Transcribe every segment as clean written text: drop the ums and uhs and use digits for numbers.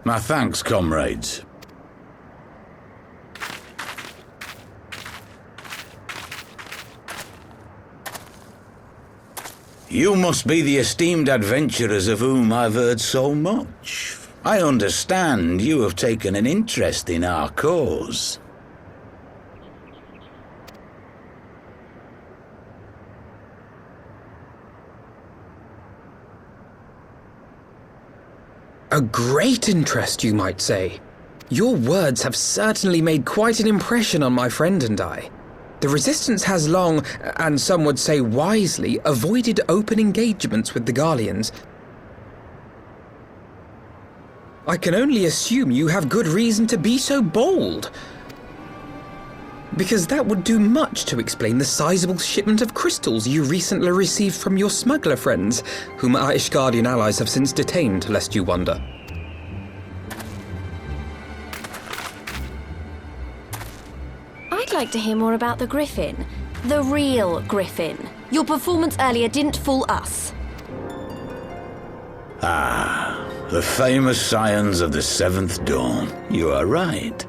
My thanks, comrades. You must be the esteemed adventurers of whom I've heard so much. I understand you have taken an interest in our cause. A great interest, you might say. Your words have certainly made quite an impression on my friend and I. The Resistance has long, and some would say wisely, avoided open engagements with the Garleans. I can only assume you have good reason to be so bold, because that would do much to explain the sizable shipment of crystals you recently received from your smuggler friends, whom our Ishgardian allies have since detained, lest you wonder. I'd like to hear more about the Griffin. The real Griffin. Your performance earlier didn't fool us. Ah, the famous scions of the Seventh Dawn. You are right.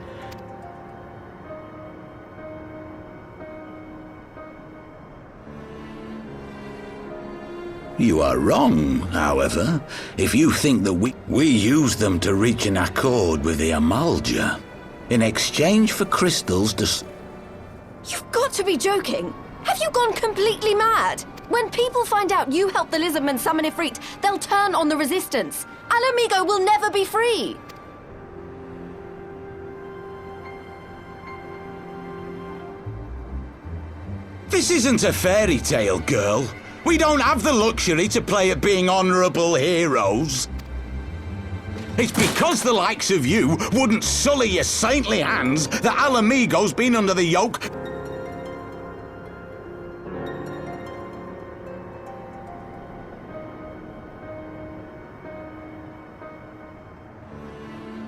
You are wrong, however, if you think that we use them to reach an accord with the Amalja in exchange for crystals to... You've got to be joking! Have you gone completely mad? When people find out you helped the Lizardmen summon Ifrit, they'll turn on the Resistance. Alamigo will never be free! This isn't a fairy tale, girl. We don't have the luxury to play at being honourable heroes. It's because the likes of you wouldn't sully your saintly hands that Alamigo's been under the yoke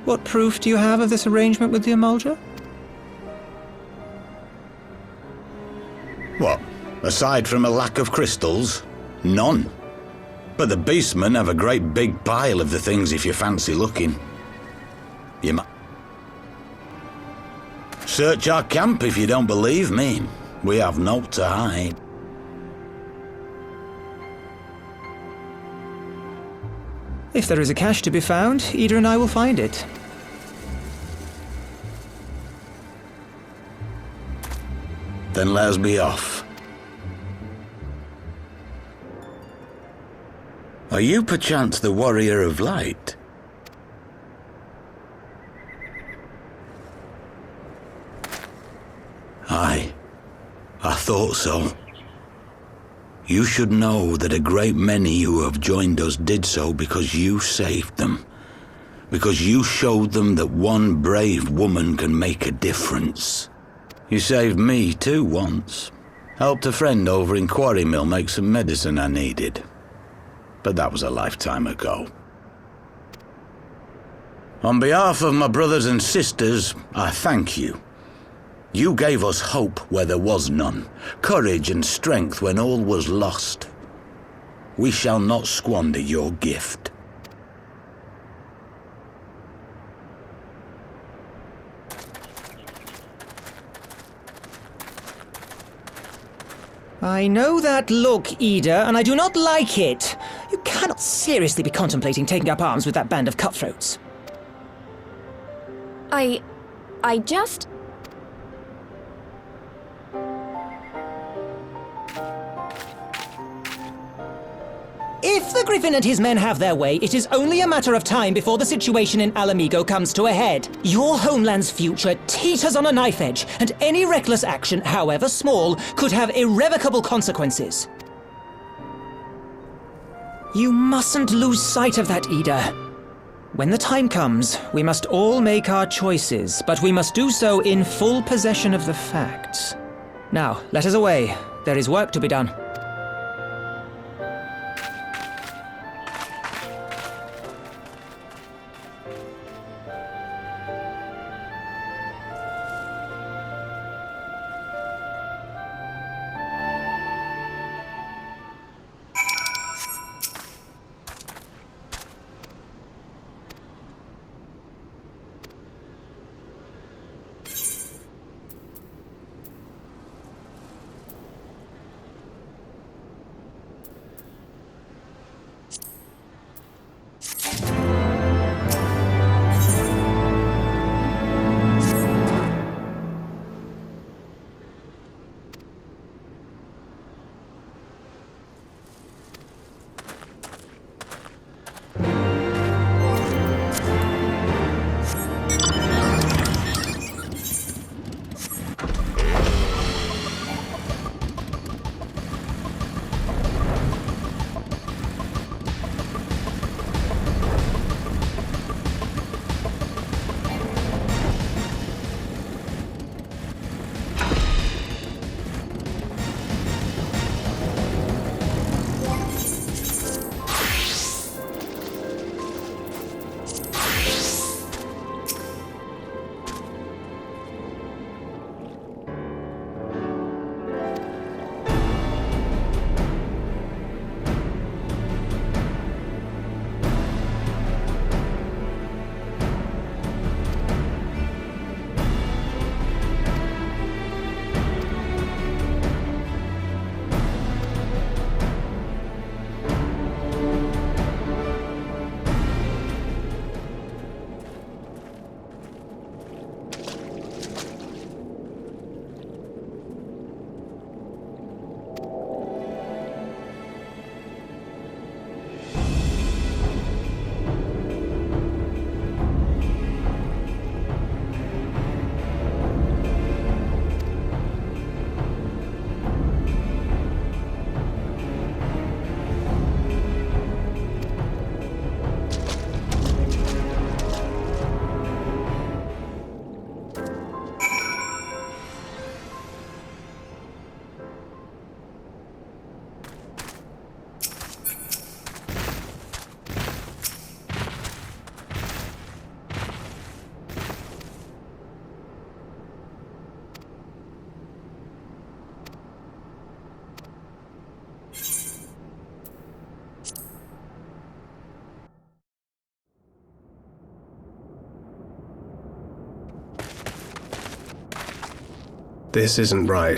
What proof do you have of this arrangement with the Amulja? What? Aside from a lack of crystals? None. But the beastmen have a great big pile of the things if you fancy looking. You might search our camp if you don't believe me. We have naught to hide. If there is a cache to be found, Ida and I will find it. Then let us be off. Are you perchance the Warrior of Light? Aye, I thought so. You should know that a great many who have joined us did so because you saved them. Because you showed them that one brave woman can make a difference. You saved me too once. Helped a friend over in Quarry Mill make some medicine I needed. But that was a lifetime ago. On behalf of my brothers and sisters, I thank you. You gave us hope where there was none, courage and strength when all was lost. We shall not squander your gift. I know that look, Ida, and I do not like it. You cannot seriously be contemplating taking up arms with that band of cutthroats. I just... If the Griffin and his men have their way, it is only a matter of time before the situation in Alamigo comes to a head. Your homeland's future teeters on a knife edge, and any reckless action, however small, could have irrevocable consequences. You mustn't lose sight of that, Ida. When the time comes, we must all make our choices, but we must do so in full possession of the facts. Now, let us away. There is work to be done. This isn't right.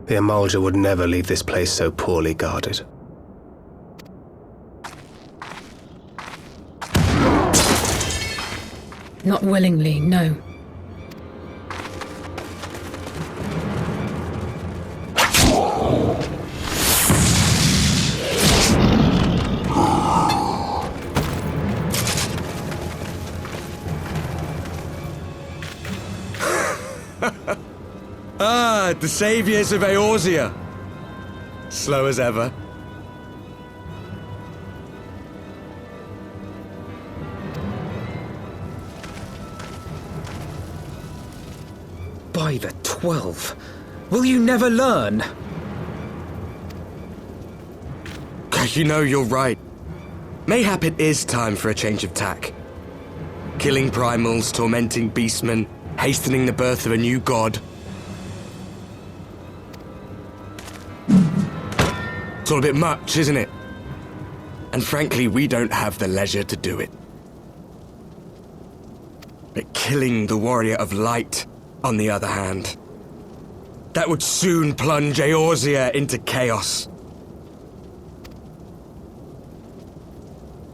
The Amalja would never leave this place so poorly guarded. Not willingly, no. The saviors of Eorzea. Slow as ever. By the 12, will you never learn? You know, you're right. Mayhap it is time for a change of tack. Killing primals, tormenting beastmen, hastening the birth of a new god. It's all a bit much, isn't it? And frankly, we don't have the leisure to do it. But killing the Warrior of Light, on the other hand, that would soon plunge Eorzea into chaos.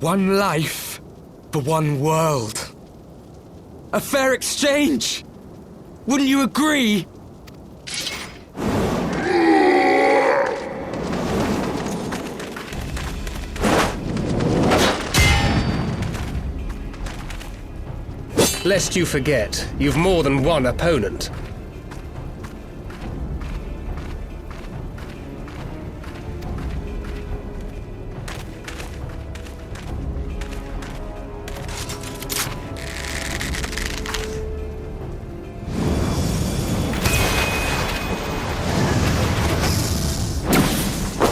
One life for one world. A fair exchange! Wouldn't you agree? Lest you forget, you've more than one opponent.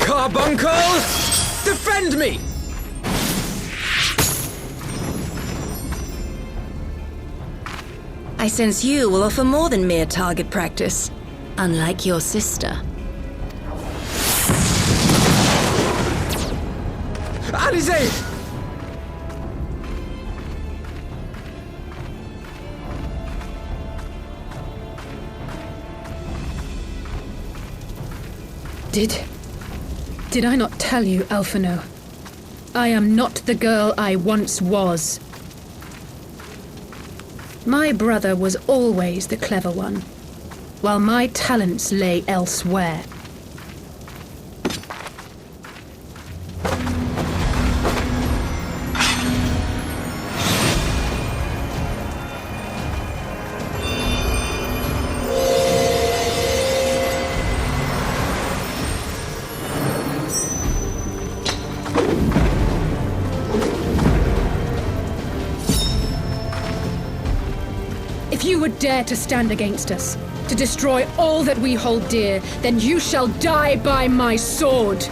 Carbuncle! Defend me! I sense you will offer more than mere target practice, unlike your sister. Alize! Did I not tell you, Elfino? I am not the girl I once was. My brother was always the clever one, while my talents lay elsewhere. If you would dare to stand against us, to destroy all that we hold dear, then you shall die by my sword!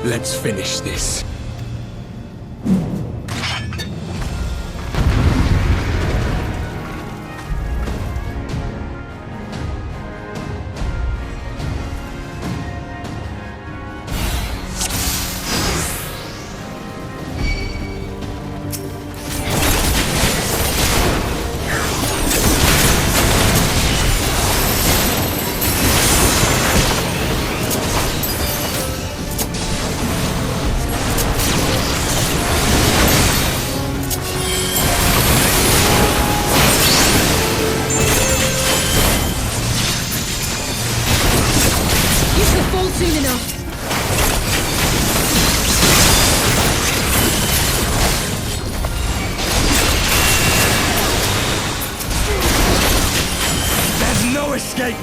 Let's finish this. Soon enough. There's no escape!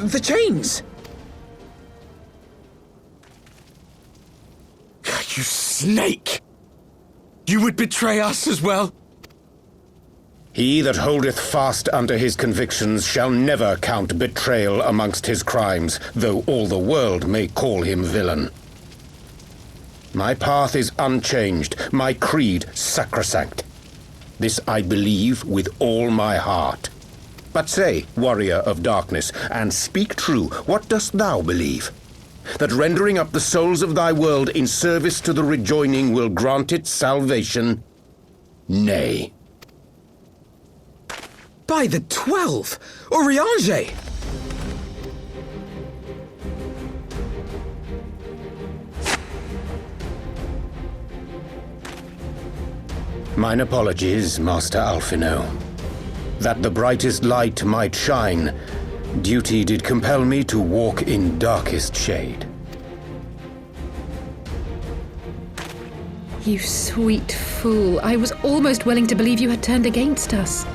The chains! You snake! You would betray us as well? He that holdeth fast unto his convictions shall never count betrayal amongst his crimes, though all the world may call him villain. My path is unchanged, my creed sacrosanct. This I believe with all my heart. But say, warrior of darkness, and speak true, what dost thou believe? That rendering up the souls of thy world in service to the rejoining will grant it salvation? Nay. By the 12! Oriange! Mine apologies, Master Alphino. That the brightest light might shine, duty did compel me to walk in darkest shade. You sweet fool. I was almost willing to believe you had turned against us.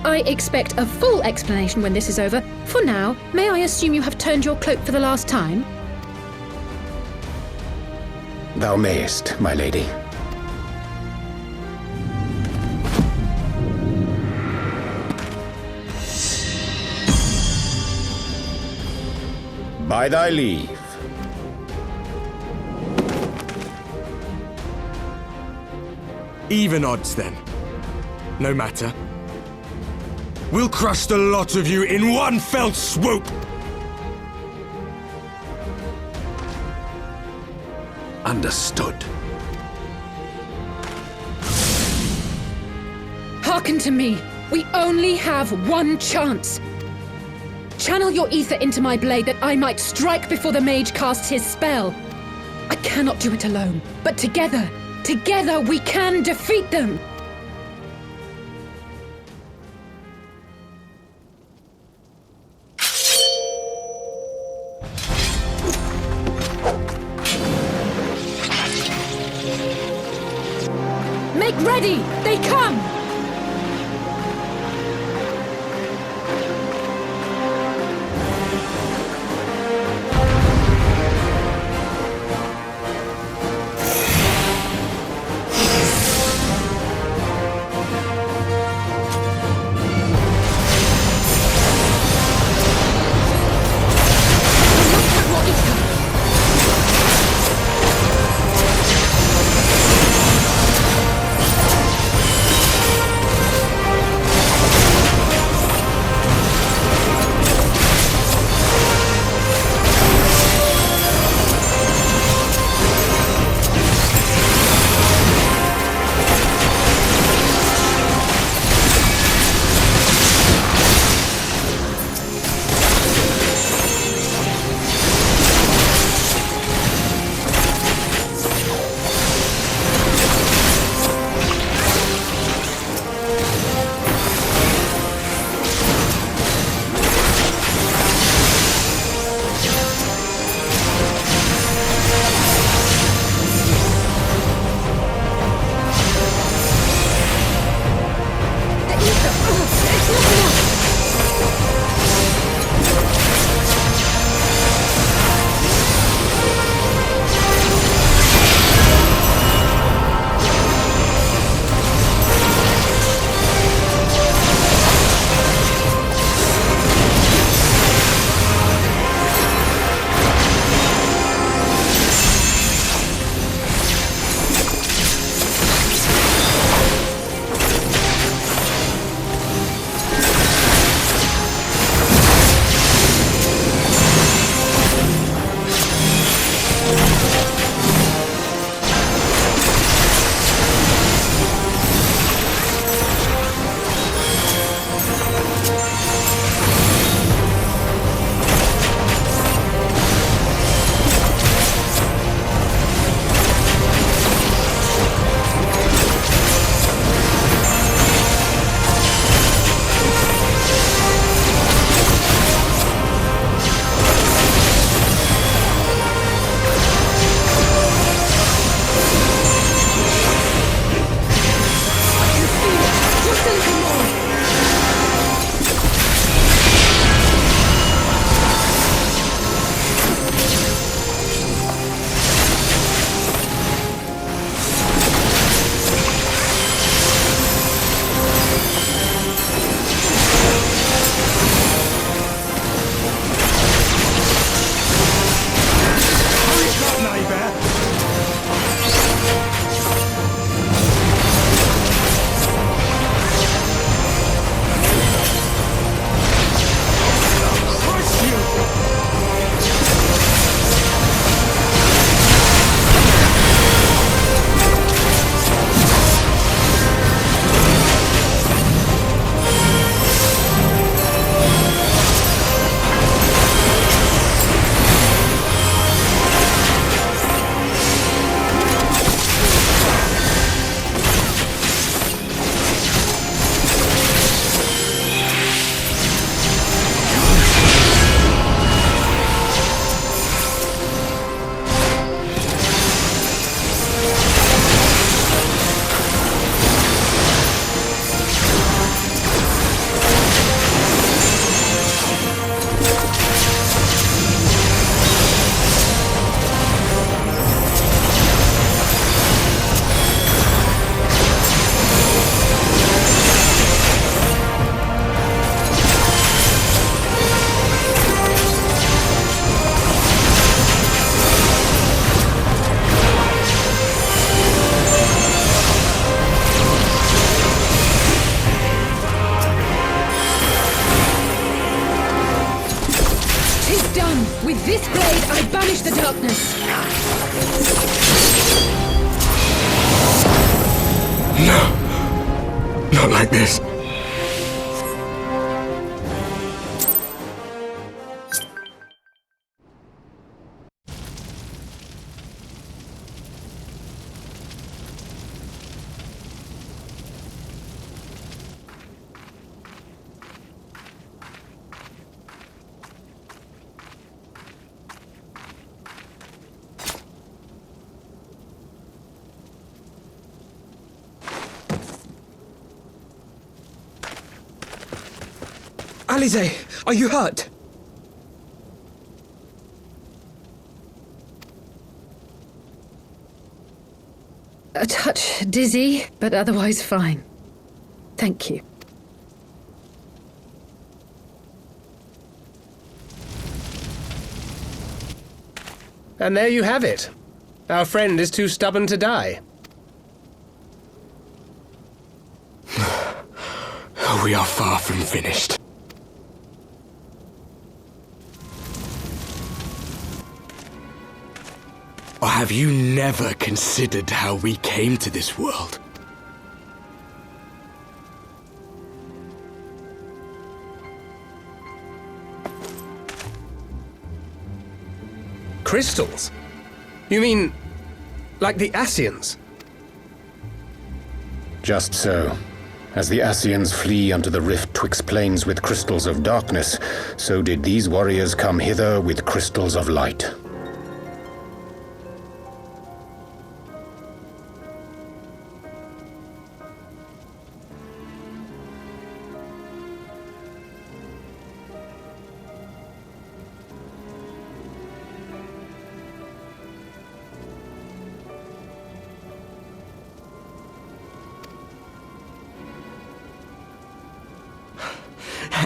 I expect a full explanation when this is over. For now, may I assume you have turned your cloak for the last time? Thou mayest, my lady. By thy leave. Even odds, then. No matter. We'll crush the lot of you in one fell swoop! Understood. Hearken to me. We only have one chance. Channel your ether into my blade that I might strike before the mage casts his spell. I cannot do it alone, but together we can defeat them! Make ready! They come! darkness. No. Not like this. Alize, are you hurt? A touch dizzy, but otherwise fine. Thank you. And there you have it. Our friend is too stubborn to die. We are far from finished. Or have you never considered how we came to this world? Crystals? You mean, like the Ascians? Just so. As the Ascians flee unto the rift twixt plains with crystals of darkness, so did these warriors come hither with crystals of light.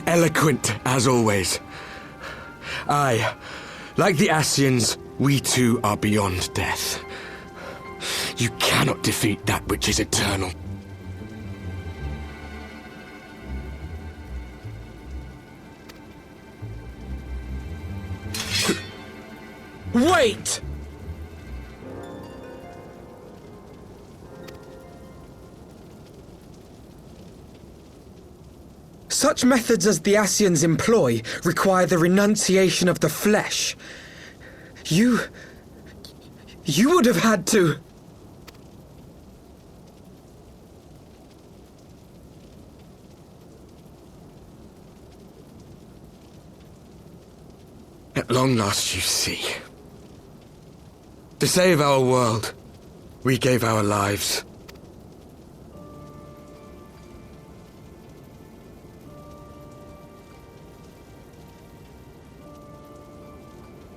Eloquent, as always. Aye, like the Ascians, we too are beyond death. You cannot defeat that which is eternal. Wait! Such methods as the Ascians employ require the renunciation of the flesh. You would have had to... At long last, you see. To save our world, we gave our lives.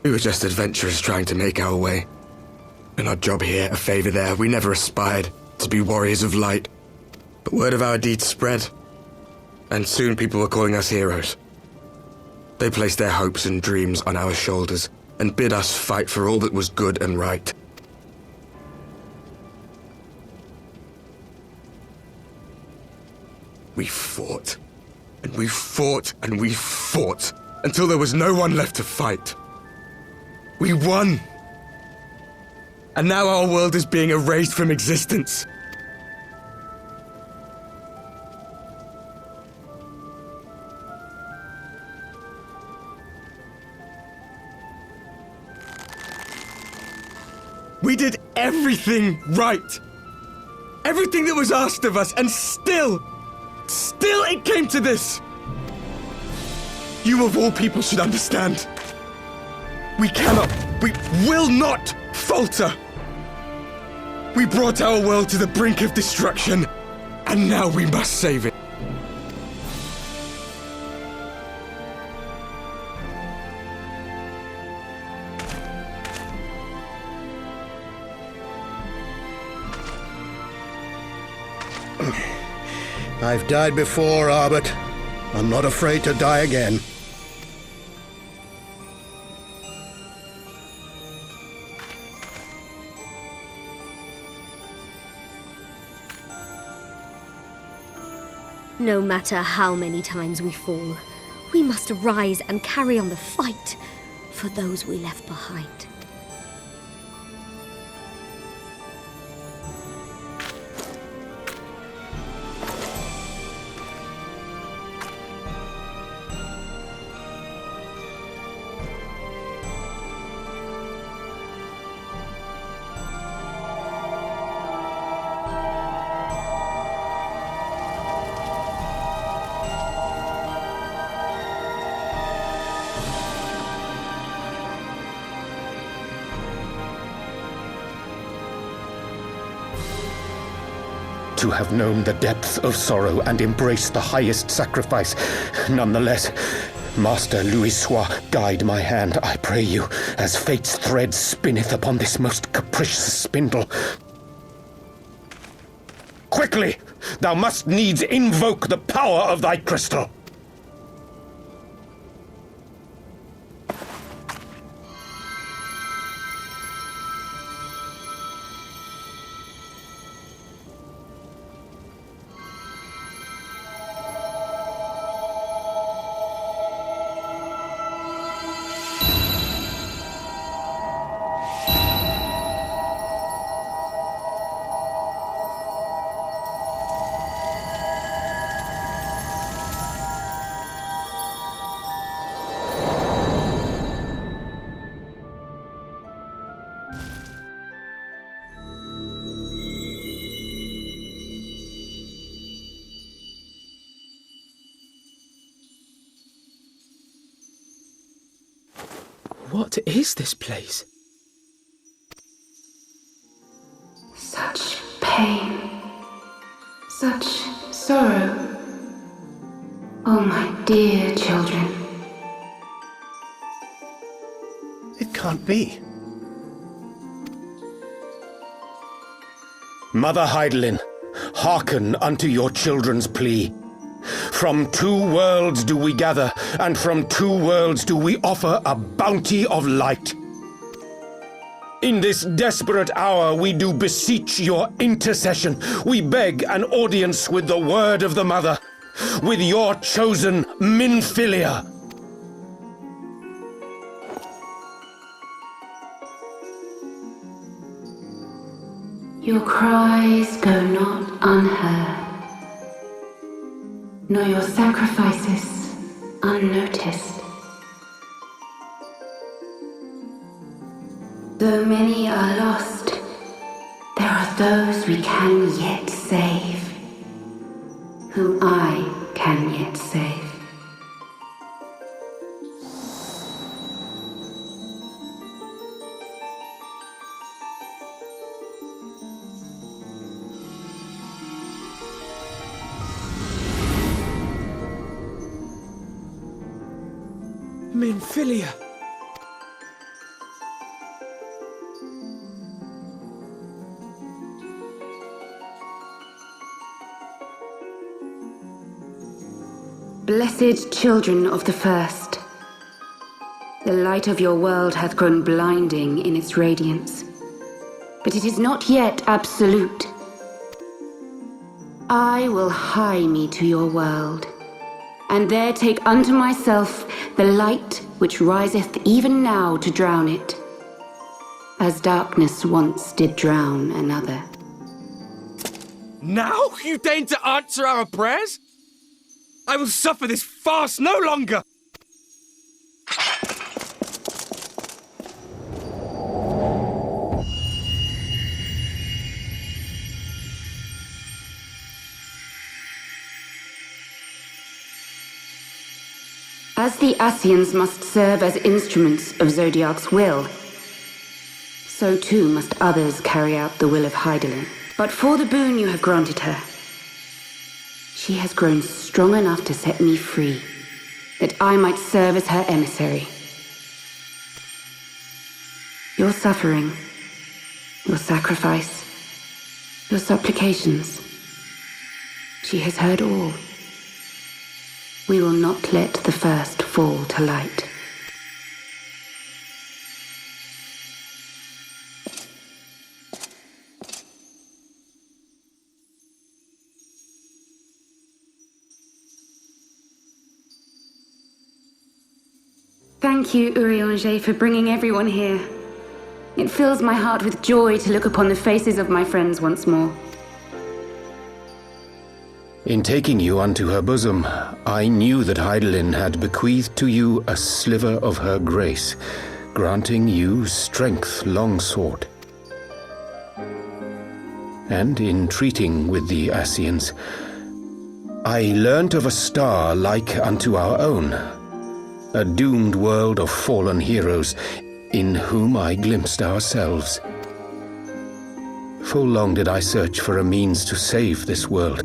We were just adventurers trying to make our way. An odd job here, a favor there. We never aspired to be warriors of light. But word of our deeds spread. And soon people were calling us heroes. They placed their hopes and dreams on our shoulders and bid us fight for all that was good and right. We fought. And we fought and we fought until there was no one left to fight. We won! And now our world is being erased from existence. We did everything right! Everything that was asked of us, and still it came to this! You of all people should understand. We will not falter! We brought our world to the brink of destruction, and now we must save it. I've died before, Arbet. I'm not afraid to die again. No matter how many times we fall, we must rise and carry on the fight for those we left behind. to have known the depth of sorrow and embraced the highest sacrifice. Nonetheless, Master Louis-Soix, guide my hand, I pray you, as fate's thread spinneth upon this most capricious spindle. Quickly! Thou must needs invoke the power of thy crystal! What is this place? Such pain. Such sorrow. Oh, my dear children. It can't be. Mother Heidelin, hearken unto your children's plea. From two worlds do we gather, and from two worlds do we offer a bounty of light. In this desperate hour we do beseech your intercession. We beg an audience with the word of the Mother, with your chosen Minfilia. Your cries go not unheard, nor your sacrifices unnoticed. Though many are lost, there are those we can yet save, whom I can yet save. Minfilia! Blessed children of the First, the light of your world hath grown blinding in its radiance, but it is not yet absolute. I will hie me to your world, and there take unto myself the light which riseth even now to drown it, as darkness once did drown another. Now you deign to answer our prayers? I will suffer this farce no longer! As the Ascians must serve as instruments of Zodiark's will, so too must others carry out the will of Heidelin. But for the boon you have granted her, she has grown strong enough to set me free, that I might serve as her emissary. Your suffering, your sacrifice, your supplications, she has heard all. We will not let the first fall to light. Thank you, Urianger, for bringing everyone here. It fills my heart with joy to look upon the faces of my friends once more. In taking you unto her bosom, I knew that Heidelin had bequeathed to you a sliver of her grace, granting you strength long sought. And in treating with the Ascians, I learnt of a star like unto our own, a doomed world of fallen heroes, in whom I glimpsed ourselves. Full long did I search for a means to save this world,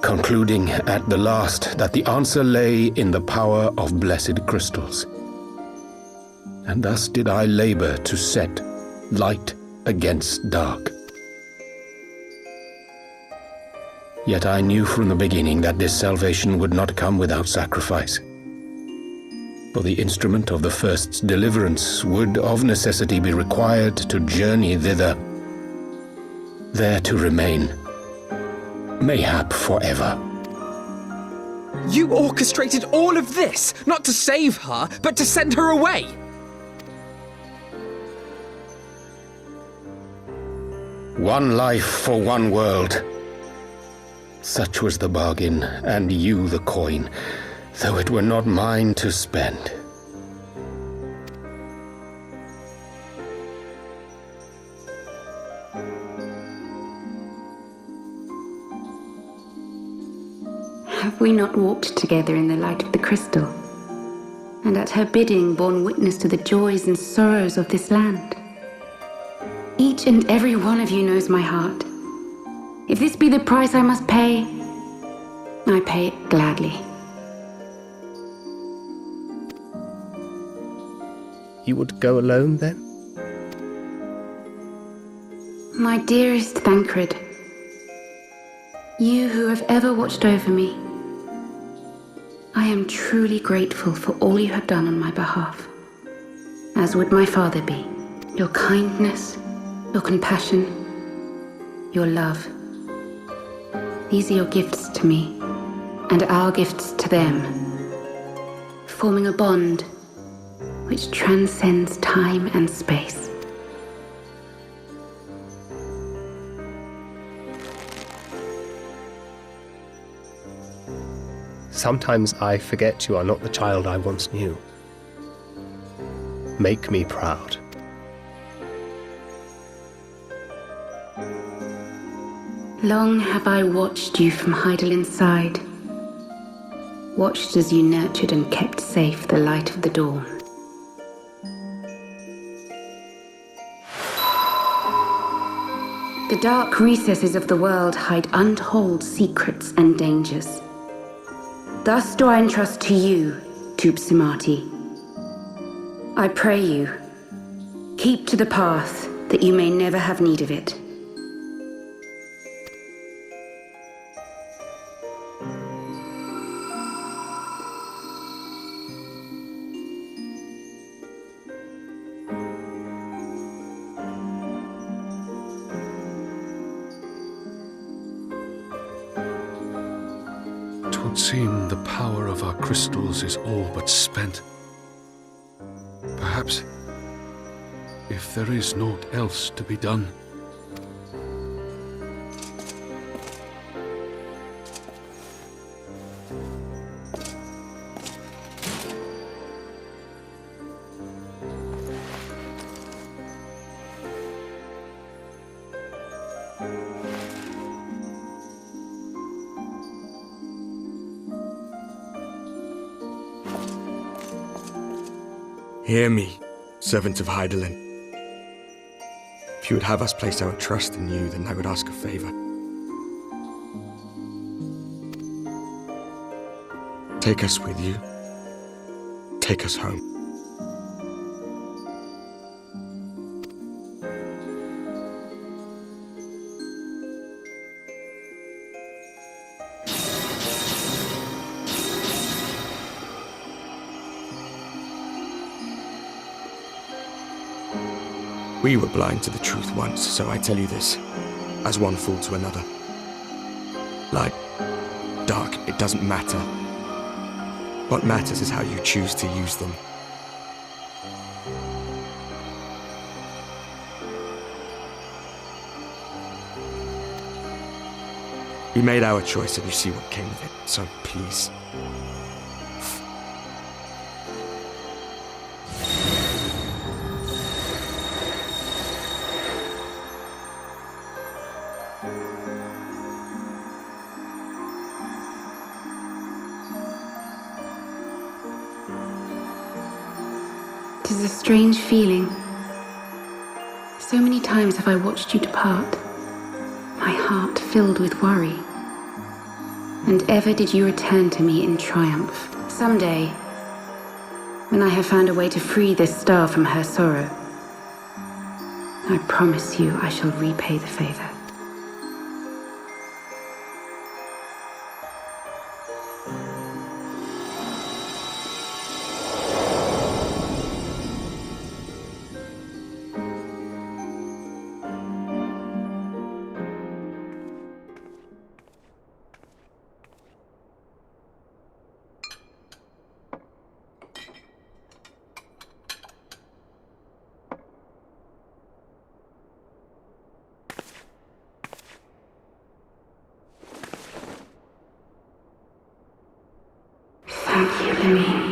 concluding at the last that the answer lay in the power of blessed crystals. And thus did I labor to set light against dark. Yet I knew from the beginning that this salvation would not come without sacrifice. For the instrument of the first's deliverance would of necessity be required to journey thither, there to remain, mayhap forever. You orchestrated all of this, not to save her, but to send her away! One life for one world. Such was the bargain, and you the coin, though it were not mine to spend. Have we not walked together in the light of the crystal, and at her bidding borne witness to the joys and sorrows of this land? Each and every one of you knows my heart. If this be the price I must pay, I pay it gladly. You would go alone, then? My dearest Thancred, you who have ever watched over me, I am truly grateful for all you have done on my behalf, as would my father be. Your kindness, your compassion, your love. These are your gifts to me, and our gifts to them, forming a bond which transcends time and space. Sometimes I forget you are not the child I once knew. Make me proud. Long have I watched you from Hydalin's side, watched as you nurtured and kept safe the light of the dawn. The dark recesses of the world hide untold secrets and dangers. Thus do I entrust to you, Tupsimati. I pray you, keep to the path that you may never have need of it. Twould seem the power of our crystals is all but spent. Perhaps, if there is naught else to be done. Hear me, servant of Hydaelyn. If you would have us place our trust in you, then I would ask a favor. Take us with you. Take us home. We were blind to the truth once, so I tell you this, as one fool to another. Light, dark, it doesn't matter. What matters is how you choose to use them. We made our choice and you see what came of it, so please. It is a strange feeling. So many times have I watched you depart, my heart filled with worry. And ever did you return to me in triumph. Someday, when I have found a way to free this star from her sorrow, I promise you I shall repay the favor. Thank you, Lemmy.